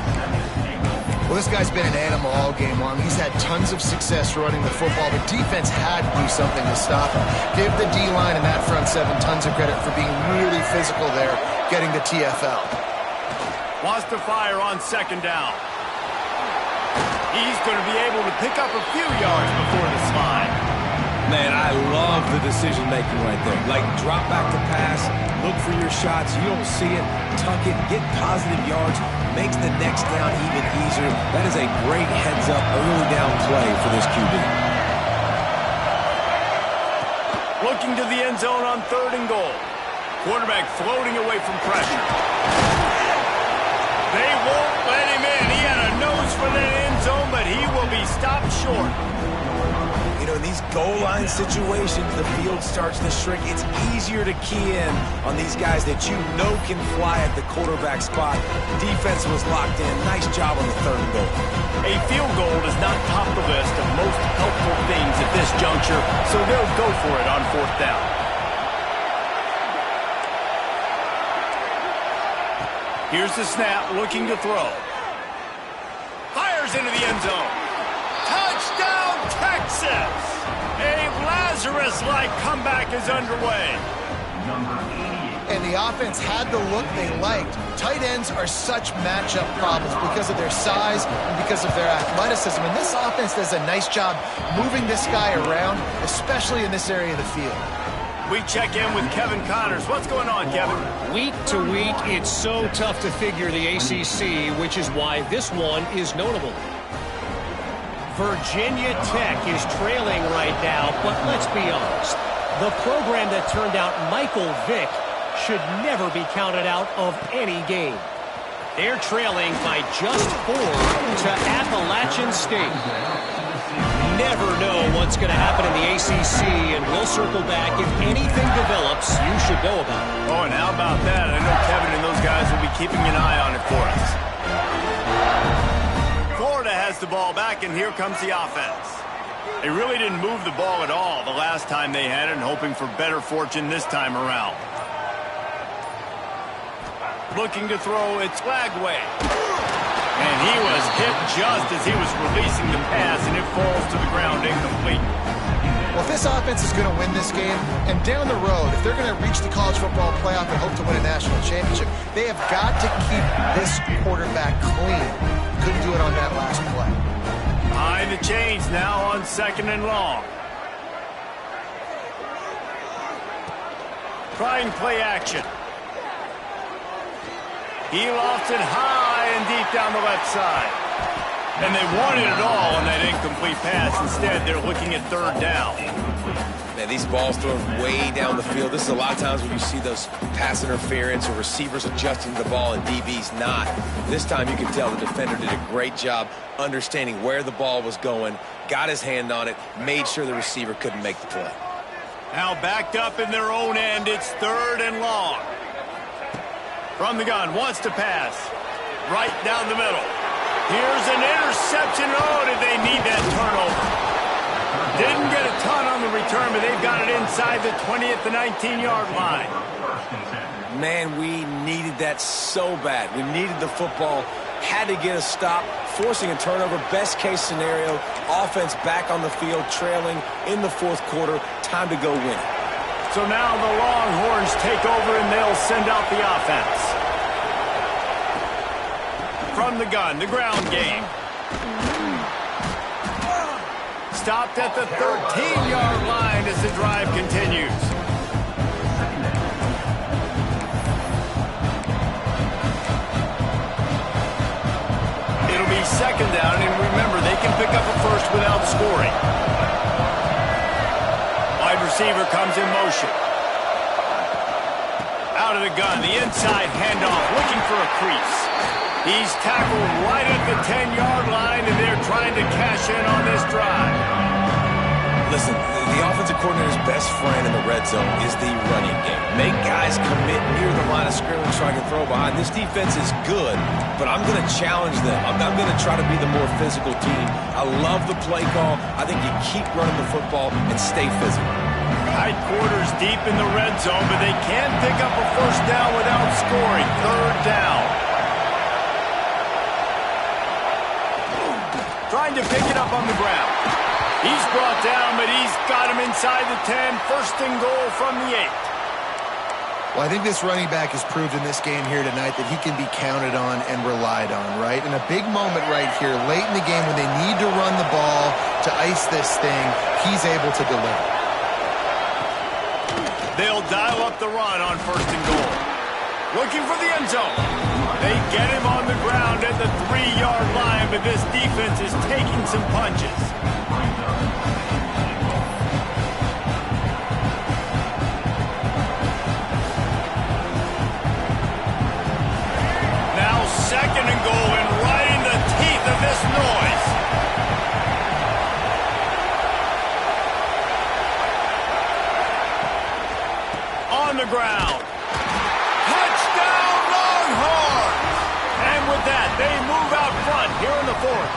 Well, this guy's been an animal all game long. He's had tons of success running the football. The defense had to do something to stop him. Give the D-line and that front 7 tons of credit for being really physical there, getting the TFL. Wants to fire on 2nd down. He's going to be able to pick up a few yards before the slide. Man, I love the decision-making right there. Like, drop back to pass, look for your shots. You don't see it, tuck it, get positive yards, makes the next down even easier. That is a great heads-up early down play for this QB. Looking to the end zone on 3rd and goal. Quarterback floating away from pressure. They won't let him in. He had a nose for that end zone, but he will be stopped short. In these goal line situations, the field starts to shrink. It's easier to key in on these guys that can fly at the quarterback spot. Defense was locked in. Nice job on the 3rd and goal. A field goal does not top the list of most helpful things at this juncture, so they'll go for it on 4th down. Here's the snap, looking to throw. Fires into the end zone. Touchdown, Texas! A Lazarus-like comeback is underway. And the offense had the look they liked. Tight ends are such matchup problems because of their size and because of their athleticism. And this offense does a nice job moving this guy around, especially in this area of the field. We check in with Kevin Connors. What's going on, Kevin? Week to week, it's so tough to figure the ACC, which is why this one is notable. Virginia Tech is trailing right now, but let's be honest. The program that turned out Michael Vick should never be counted out of any game. They're trailing by just 4 to Appalachian State. Never know what's going to happen in the ACC, and we'll circle back if anything develops you should know about. Oh, and how about that? I know Kevin and those guys will be keeping an eye on it for us. Florida has the ball back, and here comes the offense. They really didn't move the ball at all the last time they had it, and hoping for better fortune this time around. Looking to throw, it's Lagway. And he was hit just as he was releasing the pass, and it falls to the ground incomplete. Well, if this offense is going to win this game, and down the road, if they're going to reach the college football playoff and hope to win a national championship, they have got to keep this quarterback clean. Couldn't do it on that last play. Behind the chains now on 2nd and long. Trying play action. He lofts it high and deep down the left side. And they wanted it all on that incomplete pass. Instead, they're looking at 3rd down. Man, these balls thrown way down the field. This is a lot of times when you see those pass interference or receivers adjusting to the ball and DBs not. This time you can tell the defender did a great job understanding where the ball was going, got his hand on it, made sure the receiver couldn't make the play. Now backed up in their own end, it's 3rd and long. From the gun, wants to pass. Right down the middle. Here's an interception. Oh, did they need that turnover? Didn't get a ton on the return, but they've got it inside the 20 at the 19-yard line. Man, we needed that so bad. We needed the football, had to get a stop, forcing a turnover. Best case scenario, offense back on the field, trailing in the 4th quarter. Time to go win it. So now the Longhorns take over and they'll send out the offense. From the gun, the ground game. Stopped at the 13-yard line as the drive continues. It'll be 2nd down, and remember, they can pick up a first without scoring. Wide receiver comes in motion. Out of the gun, the inside handoff, looking for a crease. He's tackled right at the 10-yard line, and they're trying to cash in on this drive. Listen, the offensive coordinator's best friend in the red zone is the running game. Make guys commit near the line of scrimmage so I can throw behind. This defense is good, but I'm going to challenge them. I'm going to try to be the more physical team. I love the play call. I think you keep running the football and stay physical. Tight quarters deep in the red zone, but they can't pick up a first down without scoring. 3rd down. Trying to pick it up on the ground. He's brought down, but he's got him inside the 10. 1st and goal from the 8. Well, I think this running back has proved in this game here tonight that he can be counted on and relied on, right? In a big moment right here, late in the game when they need to run the ball to ice this thing, he's able to deliver. They'll dial up the run on 1st and goal. Looking for the end zone. They get him on the ground at the 3-yard line, but this defense is taking some punches. Now 2nd and goal, and right in the teeth of this noise. On the ground. Touchdown, Longhorns! And with that, they move out front here in the 4th.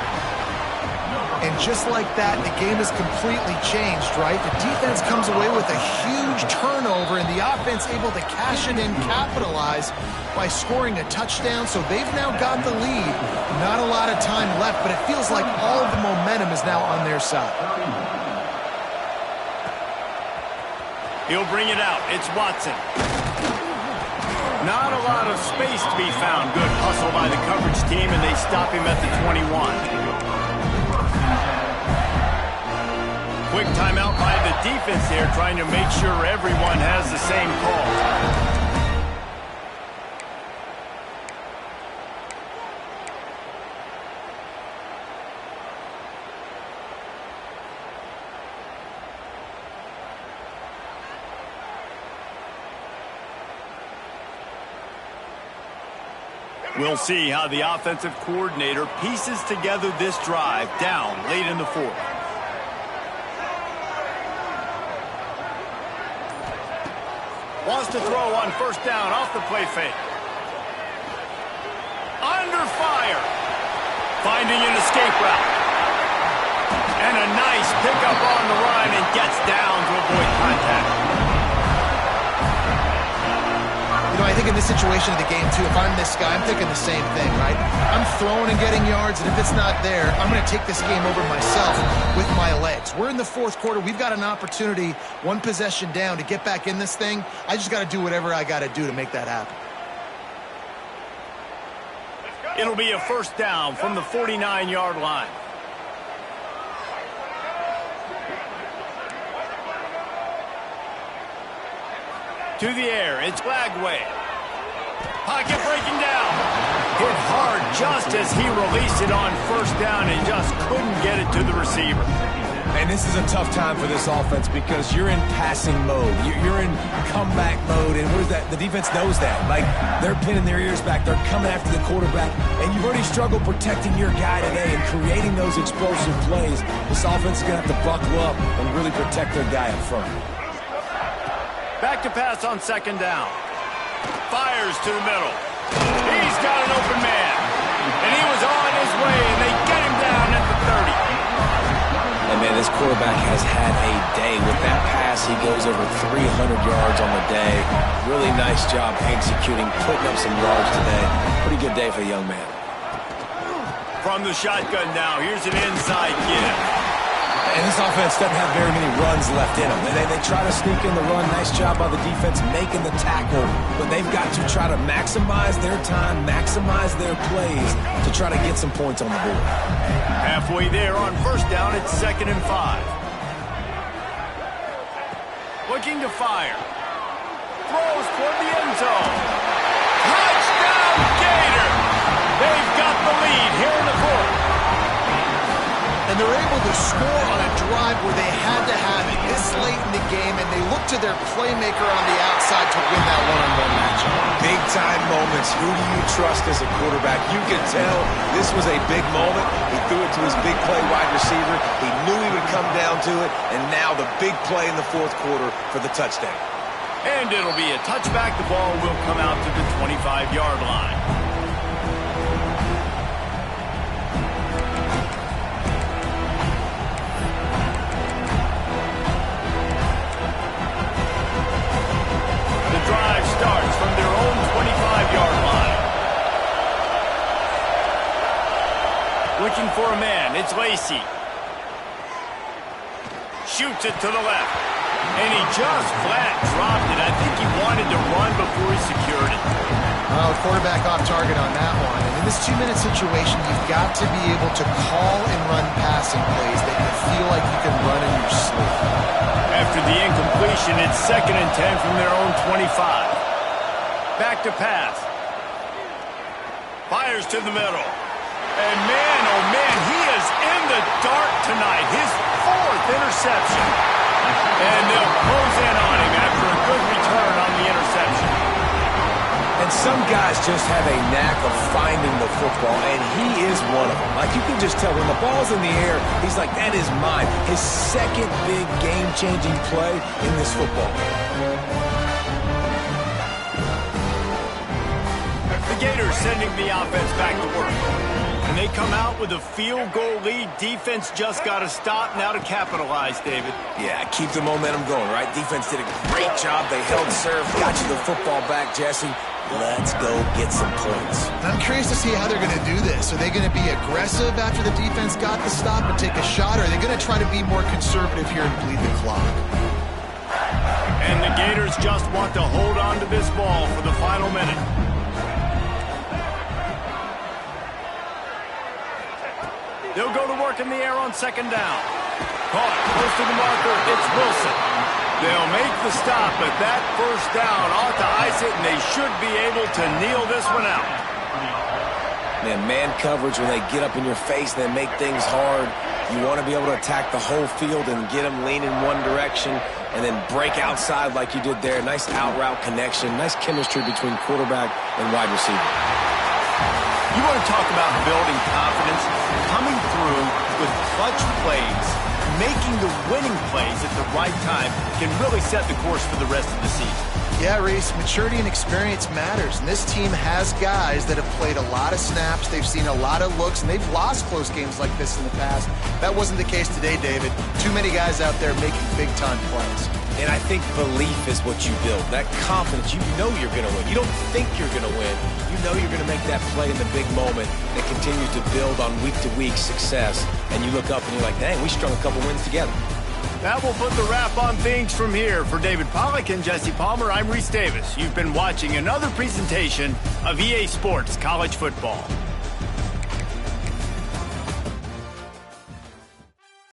And just like that, the game is completely changed, right? The defense comes away with a huge turnover, and the offense able to cash it in, capitalize by scoring a touchdown. So they've now got the lead. Not a lot of time left, but it feels like all of the momentum is now on their side. He'll bring it out. It's Watson. Not a lot of space to be found. Good hustle by the coverage team, and they stop him at the 21. Quick timeout by the defense there, trying to make sure everyone has the same call. We'll see how the offensive coordinator pieces together this drive down late in the fourth. Wants to throw on first down off the play fake. Under fire. Finding an escape route. And a nice pickup on the run and gets down to avoid contact. You know, I think in this situation of the game, too, if I'm this guy, I'm thinking the same thing, right? I'm throwing and getting yards, and if it's not there, I'm going to take this game over myself with my legs. We're in the fourth quarter. We've got an opportunity, one possession down, to get back in this thing. I just got to do whatever I got to do to make that happen. It'll be a first down from the 49-yard line. To the air, it's Lagway. Pocket breaking down. Hit hard just as he released it on first down and just couldn't get it to the receiver. And this is a tough time for this offense because you're in passing mode. You're in comeback mode, and where's that? The defense knows that. Like, they're pinning their ears back. They're coming after the quarterback, and you've already struggled protecting your guy today and creating those explosive plays. This offense is going to have to buckle up and really protect their guy up front. Back to pass on second down. Fires to the middle. He's got an open man. And he was on his way, and they get him down at the 30. And, man, this quarterback has had a day. With that pass, he goes over 300 yards on the day. Really nice job executing, putting up some yards today. Pretty good day for the young man. From the shotgun now, here's an inside give. And this offense doesn't have very many runs left in them. They try to sneak in the run. Nice job by the defense making the tackle. But they've got to try to maximize their time, maximize their plays to try to get some points on the board. Halfway there on first down, it's 2nd and 5. Looking to fire. Throws toward the end zone. Touchdown, Gator! They've got the lead here in the fourth. And they're able to score on a drive where they had to have it this late in the game, and they look to their playmaker on the outside to win that one-on-one matchup. Big-time moments. Who do you trust as a quarterback? You can tell this was a big moment. He threw it to his big play wide receiver. He knew he would come down to it, and now the big play in the fourth quarter for the touchdown. And it'll be a touchback. The ball will come out to the 25-yard line. Drive starts from their own 25-yard line. Looking for a man, it's Lacey. Shoots it to the left. And he just flat dropped it. I think he wanted to run before he secured it. Well, quarterback off target on that one. And in this 2-minute situation, you've got to be able to call and run passing plays that you feel like you can run in your sleep. After the incompletion, it's 2nd and 10 from their own 25. Back to pass. Fires to the middle. And man, oh man, he is in the dark tonight. His 4th interception. And they'll close in on him after a good return on the interception. And some guys just have a knack of finding the football, and he is one of them. Like, you can just tell when the ball's in the air, he's like, that is mine. His 2nd big game-changing play in this football game. The Gators sending the offense back to work. And they come out with a field goal lead. Defense just got to stop now to capitalize, David. Yeah, keep the momentum going, right? Defense did a great job. They held serve, got you the football back, Jesse. Let's go get some points. I'm curious to see how they're going to do this. Are they going to be aggressive after the defense got the stop and take a shot, or are they going to try to be more conservative here and bleed the clock? And the Gators just want to hold on to this ball for the final minute. They'll go to work in the air on 2nd down. Caught close to the marker, it's Wilson. They'll make the stop, but that first down ought to ice it, and they should be able to kneel this one out. Man coverage, when they get up in your face, they make things hard. You want to be able to attack the whole field and get them leaning one direction and then break outside like you did there. Nice out route connection, nice chemistry between quarterback and wide receiver. You want to talk about building confidence, coming through with clutch plays, making the winning plays at the right time can really set the course for the rest of the season. Yeah, Reese, maturity and experience matters, and this team has guys that have played a lot of snaps, they've seen a lot of looks, and they've lost close games like this in the past. That wasn't the case today, David. Too many guys out there making big-time plays. And I think belief is what you build. That confidence, you know you're going to win. You don't think you're going to win. You know you're going to make that play in the big moment that continues to build on week-to-week success. And you look up and you're like, dang, we strung a couple wins together. That will put the wrap on things from here. For David Pollack and Jesse Palmer, I'm Reese Davis. You've been watching another presentation of EA Sports College Football.